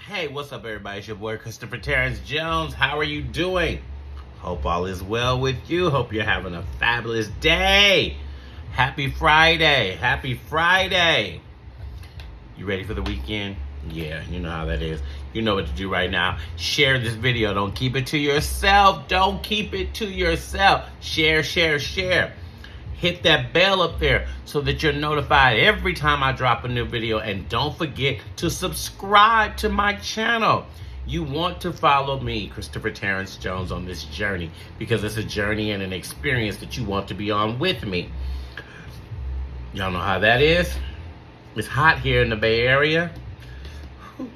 Hey, what's up, everybody? It's your boy, Christopher Terrence Jones. How are you doing? Hope all is well with you. Hope you're having a fabulous day. Happy Friday. Happy Friday. You ready for the weekend? Yeah, you know how that is. You know what to do right now. Share this video. Don't keep it to yourself. Don't keep it to yourself. Share, share, share. Hit that bell up there so that you're notified every time I drop a new video. And don't forget to subscribe to my channel. You want to follow me, Christopher Terrence Jones, on this journey because it's a journey and an experience that you want to be on with me. Y'all know how that is. It's hot here in the Bay Area. Whew,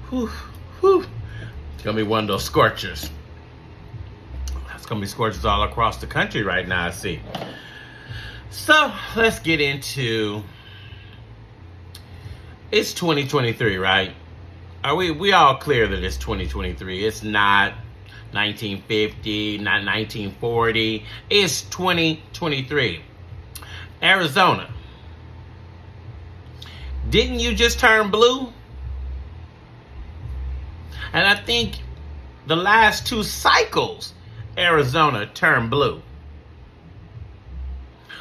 whew, whew. It's going to be one of those scorchers. It's going to be scorchers all across the country right now, I see. So let's get into, it's 2023, right? Are we all clear that it's 2023? It's not 1950, not 1940. It's 2023. Arizona. Didn't you just turn blue? And I think the last two cycles, Arizona turned blue.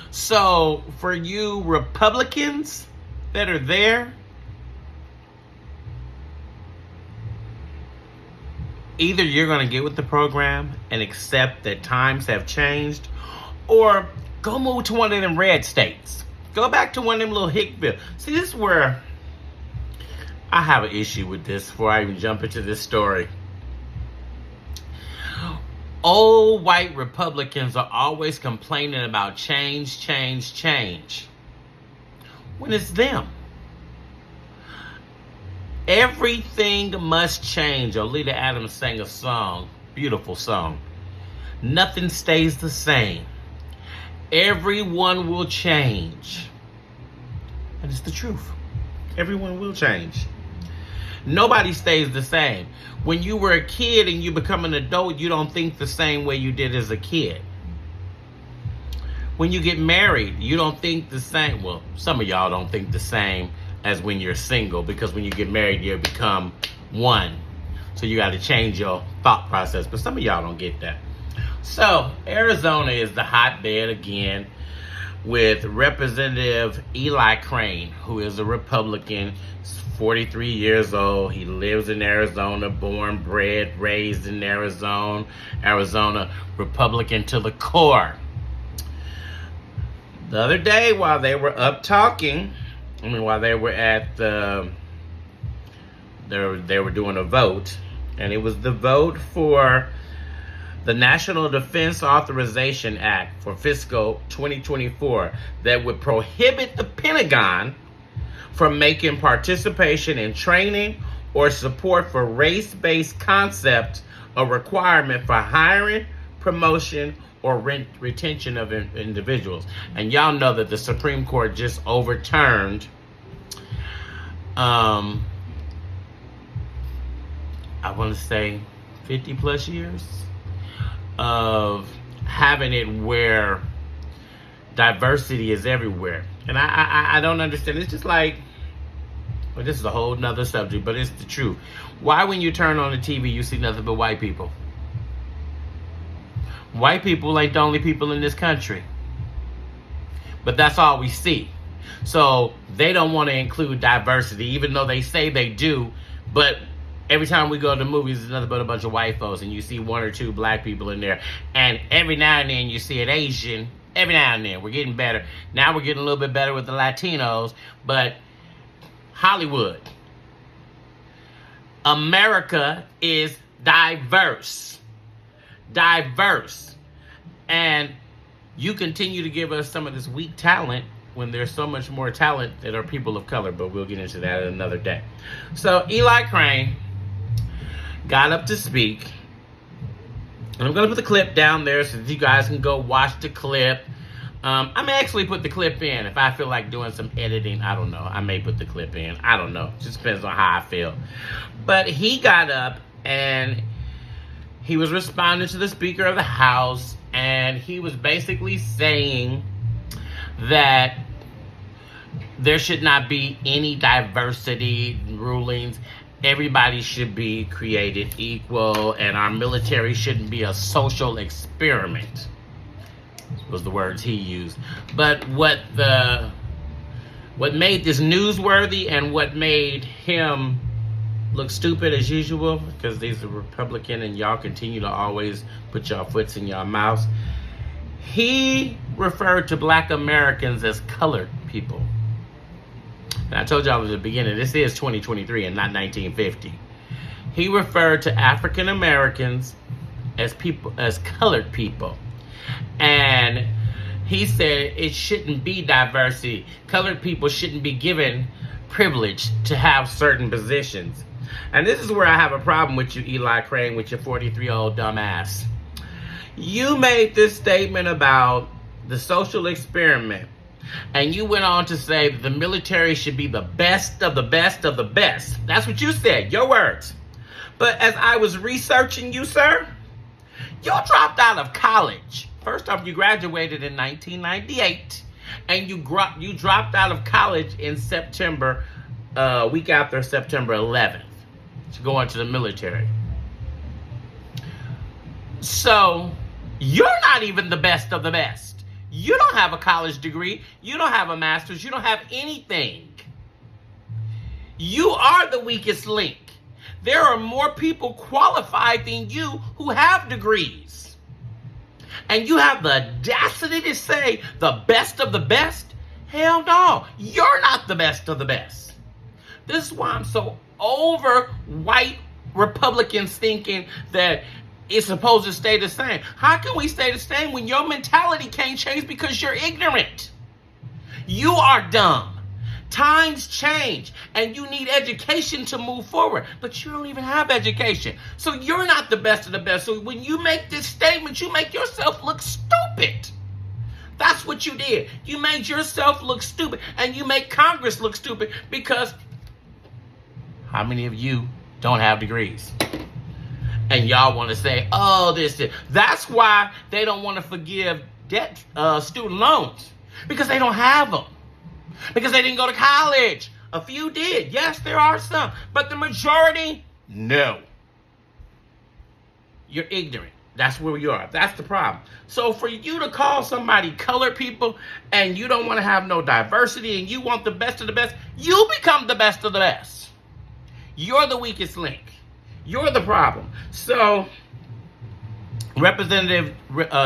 So, for you Republicans that are there, either you're going to get with the program and accept that times have changed, or go move to one of them red states. Go back to one of them little Hickville. See, this is where I have an issue with this before I even jump into this story. Old white Republicans are always complaining about change, change, change. When it's them. Everything must change. Oleta Adams sang a song, beautiful song. Nothing stays the same. Everyone will change. And it's the truth. Everyone will change. Nobody stays the same. When you were a kid and you become an adult, you don't think the same way you did as a kid. When you get married, you don't think the same. Well, some of y'all don't think the same as when you're single, because when you get married, you become one. So you got to change your thought process. But some of y'all don't get that. So Arizona is the hotbed again with Representative Eli Crane, who is a Republican. 43 years old. He lives in Arizona, born, bred, raised in Arizona. Republican to the core. The other day, while they were up talking, while they were at they were doing a vote, and it was the vote for the National Defense Authorization Act for fiscal 2024 that would prohibit the Pentagon from making participation in training or support for race-based concepts a requirement for hiring, promotion, or retention of individuals. And y'all know that the Supreme Court just overturned I want to say 50 plus years of having it where diversity is everywhere. And I don't understand. It's just like, well, this is a whole nother subject, but it's the truth. Why, when you turn on the TV, you see nothing but white people? White people ain't the only people in this country. But that's all we see. So they don't want to include diversity, even though they say they do. But every time we go to the movies, it's nothing but a bunch of white folks, and you see one or two black people in there. And every now and then you see an Asian. Every now and then. We're getting better. Now we're getting a little bit better with the Latinos. But Hollywood. America is diverse. Diverse. And you continue to give us some of this weak talent when there's so much more talent that are people of color. But we'll get into that another day. So Eli Crane got up to speak. And I'm going to put the clip down there so that you guys can go watch the clip. I may actually put the clip in if I feel like doing some editing. I don't know. I may put the clip in. I don't know. It just depends on how I feel. But he got up and he was responding to the Speaker of the House. And he was basically saying that there should not be any diversity rulings. Everybody should be created equal, and our military shouldn't be a social experiment, was the words he used. But what made this newsworthy and what made him look stupid as usual, because he's a Republican and y'all continue to always put y'all foots in y'all mouths, he referred to black Americans as colored people. And I told y'all at the beginning, this is 2023 and not 1950. He referred to African Americans as colored people. And he said it shouldn't be diversity. Colored people shouldn't be given privilege to have certain positions. And this is where I have a problem with you, Eli Crane, with your 43-year-old dumbass. You made this statement about the social experiment, and you went on to say that the military should be the best of the best of the best. That's what you said, your words. But as I was researching you, sir, you dropped out of college. First off, you graduated in 1998, and you dropped out of college in September, week after September 11th, to go into the military. So, you're not even the best of the best. You don't have a college degree. You don't have a master's. You don't have anything. You are the weakest link. There are more people qualified than you who have degrees. And you have the audacity to say the best of the best? Hell no. You're not the best of the best. This is why I'm so over white Republicans thinking that it's supposed to stay the same. How can we stay the same when your mentality can't change because you're ignorant? You are dumb. Times change, and you need education to move forward. But you don't even have education. So you're not the best of the best. So when you make this statement, you make yourself look stupid. That's what you did. You made yourself look stupid, and you make Congress look stupid because how many of you don't have degrees? And y'all want to say, oh, this. That's why they don't want to forgive debt, student loans. Because they don't have them. Because they didn't go to college. A few did. Yes, there are some. But the majority, no. You're ignorant. That's where you are. That's the problem. So for you to call somebody colored people and you don't want to have no diversity and you want the best of the best, you become the best of the best. You're the weakest link. You're the problem. So, Representative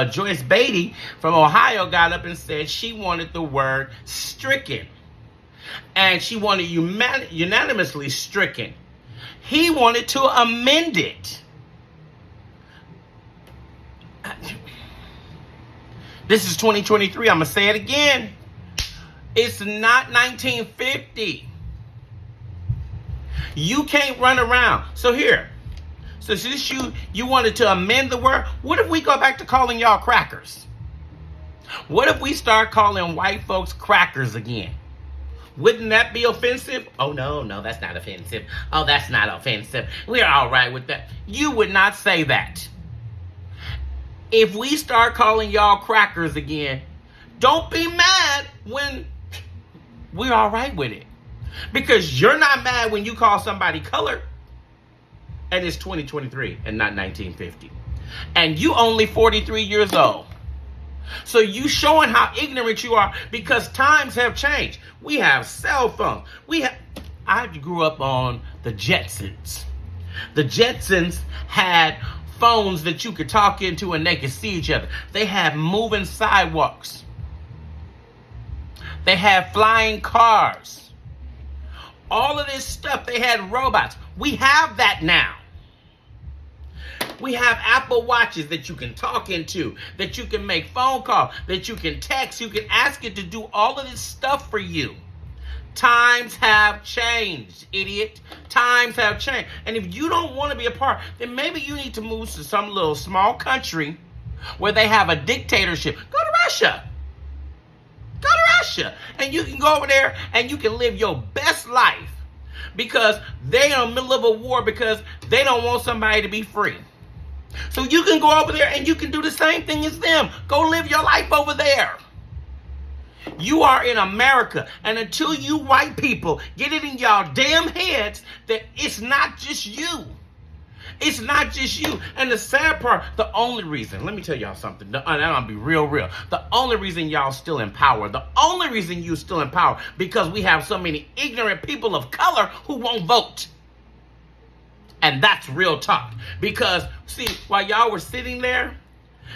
Joyce Beatty from Ohio got up and said she wanted the word stricken. And she wanted unanimously stricken. He wanted to amend it. This is 2023. I'm going to say it again. It's not 1950. You can't run around. So here. So since you wanted to amend the word, what if we go back to calling y'all crackers? What if we start calling white folks crackers again? Wouldn't that be offensive? Oh, no, that's not offensive. Oh, that's not offensive. We're all right with that. You would not say that. If we start calling y'all crackers again, don't be mad when we're all right with it. Because you're not mad when you call somebody colored. And it's 2023 and not 1950. And you only 43 years old. So you showing how ignorant you are because times have changed. We have cell phones. I grew up on the Jetsons. The Jetsons had phones that you could talk into and they could see each other. They had moving sidewalks. They had flying cars. All of this stuff, they had robots. We have that now. We have Apple Watches that you can talk into, that you can make phone calls, that you can text, you can ask it to do all of this stuff for you. Times have changed, idiot. Times have changed. And if you don't want to be a part, then maybe you need to move to some little small country where they have a dictatorship. Go to Russia. Go to Russia. And you can go over there and you can live your best life because they're in the middle of a war because they don't want somebody to be free. So you can go over there and you can do the same thing as them. Go live your life over there. You are in America. And until you white people get it in y'all damn heads that it's not just you. It's not just you. And the sad part, the only reason, let me tell y'all something. And I'll be real. The only reason y'all still in power, the only reason you still in power, because we have so many ignorant people of color who won't vote. And that's real talk. Because, see, while y'all were sitting there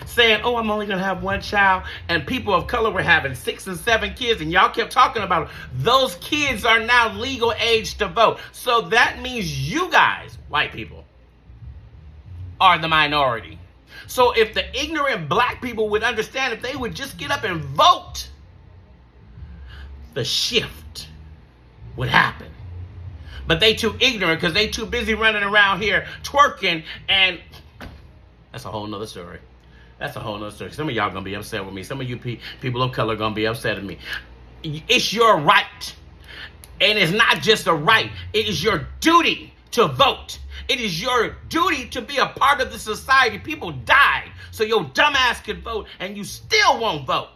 saying, oh, I'm only going to have one child, and people of color were having 6 and 7 kids, and y'all kept talking about it, those kids are now legal age to vote. So that means you guys, white people, are the minority. So if the ignorant black people would understand, if they would just get up and vote, the shift would happen. But they too ignorant because they too busy running around here twerking, and that's a whole nother story. That's a whole nother story. Some of y'all gonna be upset with me. Some of you people of color gonna be upset at me. It's your right. And it's not just a right. It is your duty to vote. It is your duty to be a part of the society. People died so your dumb ass could vote, and you still won't vote.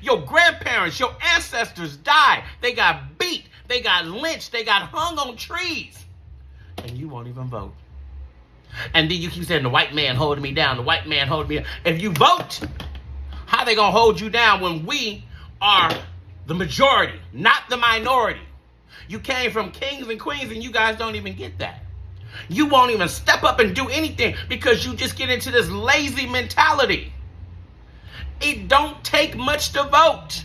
Your grandparents, your ancestors died. They got beat. They got lynched. They got hung on trees. And you won't even vote. And then you keep saying, the white man holding me down. The white man holding me down. If you vote, how they going to hold you down when we are the majority, not the minority? You came from kings and queens, and you guys don't even get that. You won't even step up and do anything because you just get into this lazy mentality. It don't take much to vote.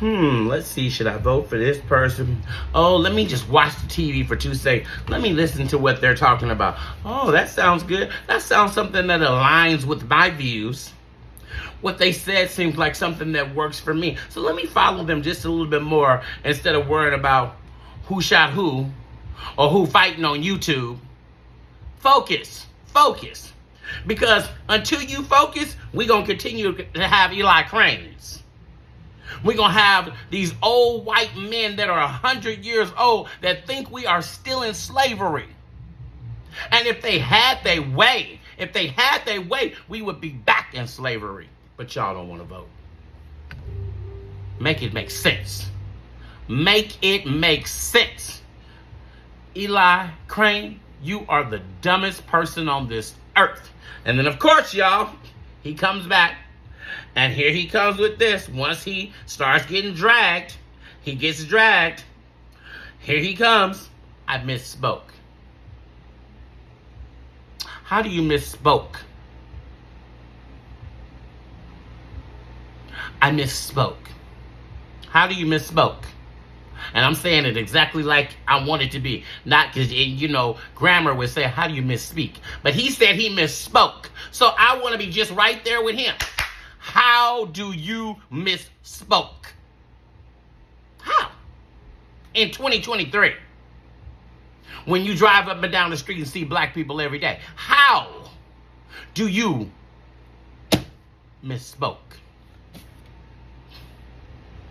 Let's see. Should I vote for this person? Oh, let me just watch the TV for 2 seconds. Let me listen to what they're talking about. Oh, that sounds good. That sounds something that aligns with my views. What they said seems like something that works for me. So let me follow them just a little bit more instead of worrying about who shot who or who fighting on YouTube. Focus. Because until you focus, we're going to continue to have Eli Cranes. We're going to have these old white men that are 100 years old that think we are still in slavery. And if they had their way, we would be back in slavery. But y'all don't want to vote. Make it make sense. Make it make sense. Eli Crane, you are the dumbest person on this earth. And then, of course, y'all, he comes back. And here he comes with this. Once he starts getting dragged, he gets dragged. Here he comes. I misspoke. How do you misspoke? I misspoke. How do you misspoke? And I'm saying it exactly like I want it to be. Not because, grammar would say, how do you misspeak? But he said he misspoke. So I want to be just right there with him. How do you misspoke? How? In 2023. When you drive up and down the street and see black people every day. How do you misspoke?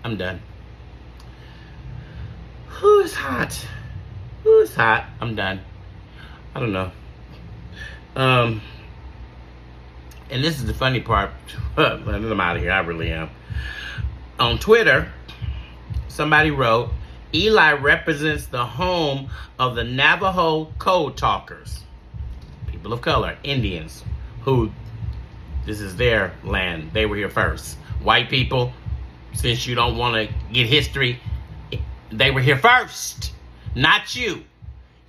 I'm done. Who's hot? I'm done. I don't know. And this is the funny part. I'm out of here. I really am. On Twitter, somebody wrote, Eli represents the home of the Navajo code talkers. People of color, Indians, who this is their land. They were here first. White people, since you don't want to get history, they were here first. Not you.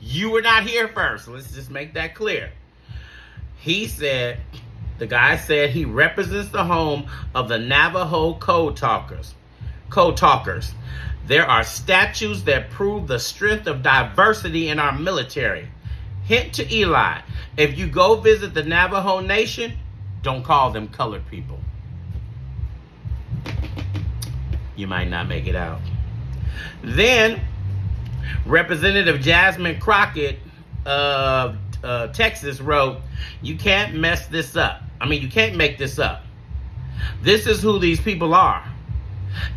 You were not here first. Let's just make that clear. The guy said he represents the home of the Navajo code talkers. There are statues that prove the strength of diversity in our military. Hint to Eli, if you go visit the Navajo Nation, don't call them colored people. You might not make it out. Then, Representative Jasmine Crockett of Texas wrote, you can't mess this up. You can't make this up. This is who these people are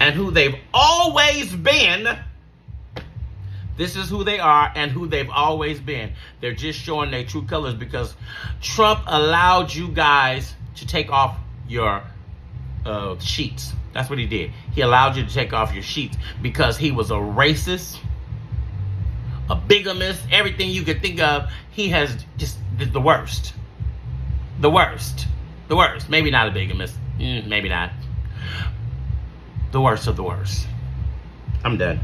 and who they've always been. This is who they are and who they've always been. They're just showing their true colors because Trump allowed you guys to take off your sheets. That's what he did. He allowed you to take off your sheets because he was a racist, a bigamist, everything you could think of. He has just the worst. The worst. The worst. Maybe not a bigamist. Maybe not. The worst of the worst. I'm done.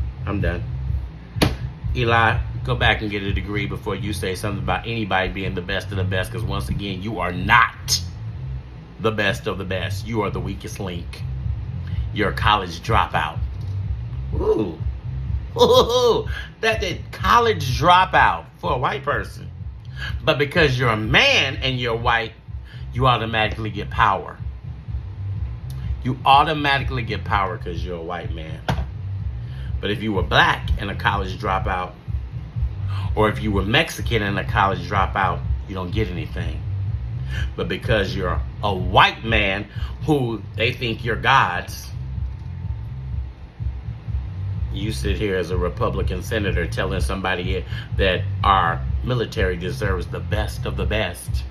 Eli, go back and get a degree before you say something about anybody being the best of the best, because once again, you are not the best of the best. You are the weakest link. You're a college dropout. Ooh. That college dropout for a white person. But because you're a man and you're white, you automatically get power. You automatically get power because you're a white man. But if you were black and a college dropout, or if you were Mexican and a college dropout, you don't get anything. But because you're a white man who they think you're gods, you sit here as a Republican senator telling somebody that our military deserves the best of the best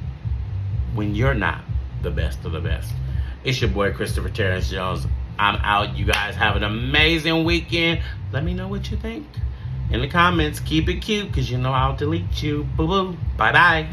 when you're not the best of the best. It's your boy, Christopher Terrence Jones. I'm out. You guys have an amazing weekend. Let me know what you think in the comments. Keep it cute, because you know I'll delete you. Boo-boo. Bye-bye.